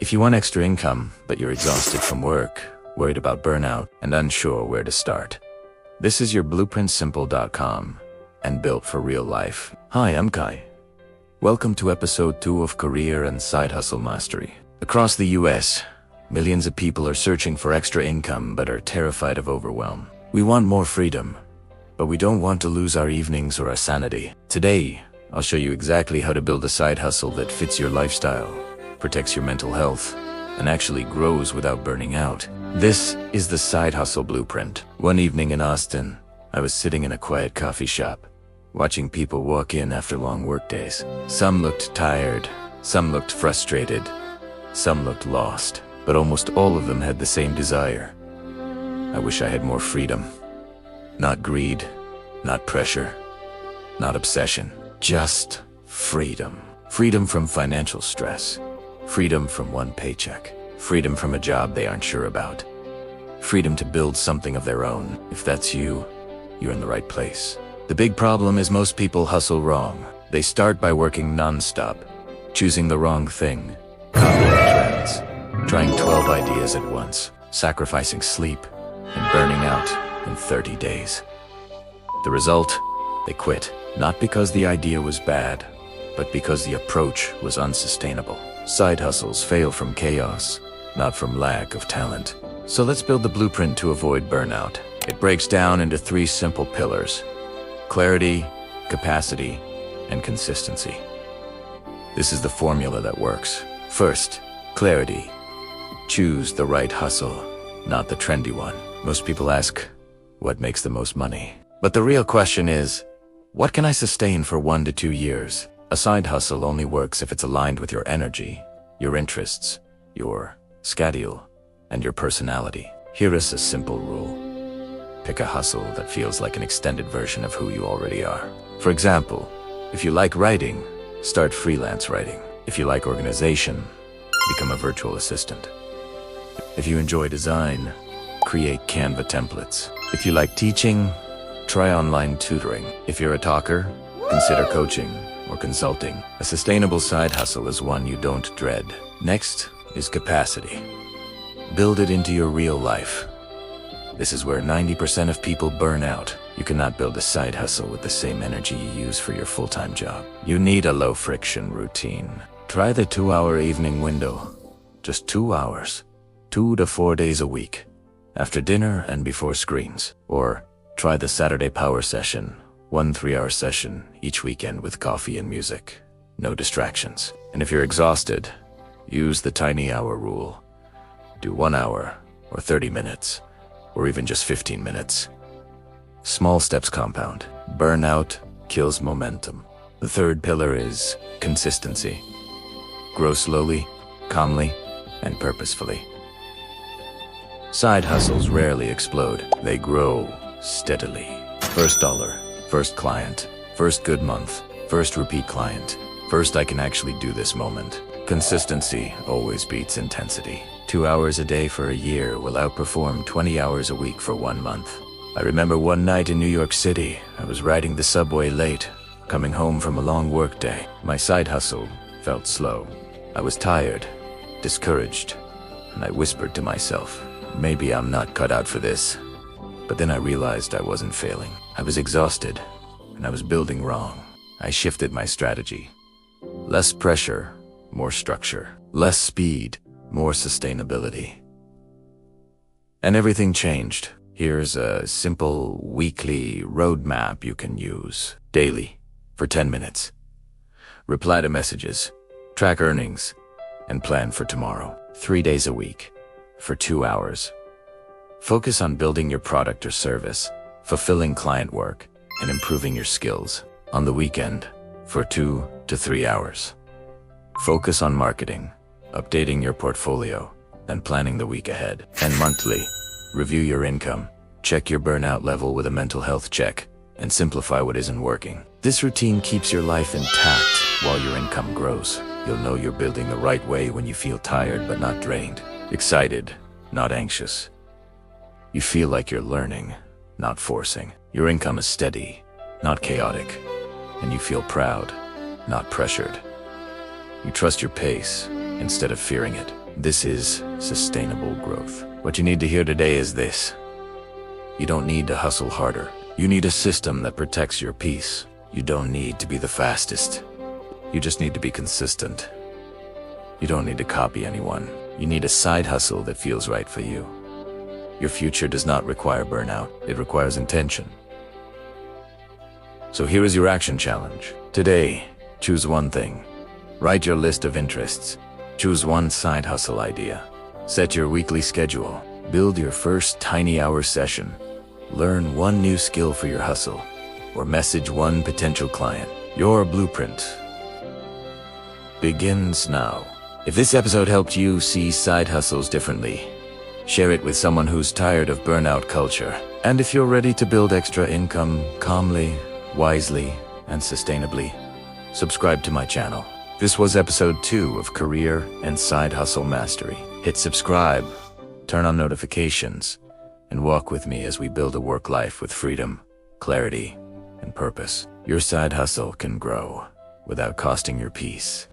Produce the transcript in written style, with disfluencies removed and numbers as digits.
If you want extra income, but you're exhausted from work, worried about burnout, and unsure where to start, this is your blueprintsimple.com and built for real life. Hi, I'm Kai. Welcome to episode 2 of Career and Side Hustle Mastery. Across the US, millions of people are searching for extra income but are terrified of overwhelm. We want more freedom, but we don't want to lose our evenings or our sanity. Today, I'll show you exactly how to build a side hustle that fits your lifestyle, protects your mental health, and actually grows without burning out. This is the Side Hustle Blueprint. One evening in Austin, I was sitting in a quiet coffee shop, watching people walk in after long workdays. Some looked tired, some looked frustrated, some looked lost, but almost all of them had the same desire. I wish I had more freedom. Not greed, not pressure, not obsession, just freedom. Freedom from financial stress. Freedom from one paycheck. Freedom from a job they aren't sure about. Freedom to build something of their own. If that's you, you're in the right place. The big problem is most people hustle wrong. They start by working non-stop, choosing the wrong thing, copying trends, trying 12 ideas at once, sacrificing sleep, and burning out in 30 days. The result? They quit. Not because the idea was bad, but because the approach was unsustainable. Side hustles fail from chaos, not from lack of talent. So let's build the blueprint to avoid burnout. It breaks down into 3 simple pillars: clarity, capacity, and consistency. This is the formula that works. First, clarity. Choose the right hustle, not the trendy one. Most people ask, what makes the most money? But the real question is, what can I sustain for 1 to 2 years? A side hustle only works if it's aligned with your energy, your interests, your schedule, and your personality. Here is a simple rule. Pick a hustle that feels like an extended version of who you already are. For example, if you like writing, start freelance writing. If you like organization, become a virtual assistant. If you enjoy design, create Canva templates. If you like teaching, try online tutoring. If you're a talker, consider coaching or consulting. A sustainable side hustle is one you don't dread. Next is capacity. Build it into your real life. This is where 90% of people burn out. You cannot build a side hustle with the same energy you use for your full-time job. You need a low-friction routine. Try the 2-hour evening window. Just 2 hours, 2 to 4 days a week, after dinner and before screens. Or try the Saturday power session, 1 3-hour session each weekend with coffee and music. No distractions. And if you're exhausted, use the tiny hour rule. Do 1 hour, or 30 minutes, or even just 15 minutes. Small steps compound. Burnout kills momentum. The third pillar is consistency. Grow slowly, calmly, and purposefully. Side hustles rarely explode. They grow steadily. First dollar, first client, first good month, first repeat client, first I can actually do this moment. Consistency always beats intensity. 2 hours a day for a year will outperform 20 hours a week for 1 month. I remember one night in New York City, I was riding the subway late, coming home from a long work day. My side hustle felt slow. I was tired, discouraged, and I whispered to myself, maybe I'm not cut out for this. But then I realized I wasn't failing. I was exhausted, and I was building wrong. I shifted my strategy. Less pressure, more structure. Less speed, more sustainability. And everything changed. Here's a simple weekly roadmap you can use. Daily, for 10 minutes. Reply to messages, track earnings, and plan for tomorrow. 3 days a week, for 2 hours. Focus on building your product or service, fulfilling client work, and improving your skills. On the weekend, for 2 to 3 hours. Focus on marketing, updating your portfolio, and planning the week ahead. And monthly, review your income, check your burnout level with a mental health check, and simplify what isn't working. This routine keeps your life intact while your income grows. You'll know you're building the right way when you feel tired but not drained, excited, not anxious. You feel like you're learning, not forcing. Your income is steady, not chaotic, and you feel proud, not pressured. You trust your pace instead of fearing it. This is sustainable growth. What you need to hear today is this. You don't need to hustle harder. You need a system that protects your peace. You don't need to be the fastest. You just need to be consistent. You don't need to copy anyone. You need a side hustle that feels right for you. Your future does not require burnout. It requires intention. So here is your action challenge. Today, choose one thing. Write your list of interests. Choose one side hustle idea. Set your weekly schedule. Build your first tiny hour session. Learn one new skill for your hustle, or message one potential client. Your blueprint begins now. If this episode helped you see side hustles differently, share it with someone who's tired of burnout culture. And if you're ready to build extra income calmly, wisely, and sustainably, subscribe to my channel. This was episode 2 of Career and Side Hustle Mastery. Hit subscribe, turn on notifications, and walk with me as we build a work life with freedom, clarity, and purpose. Your side hustle can grow without costing your peace.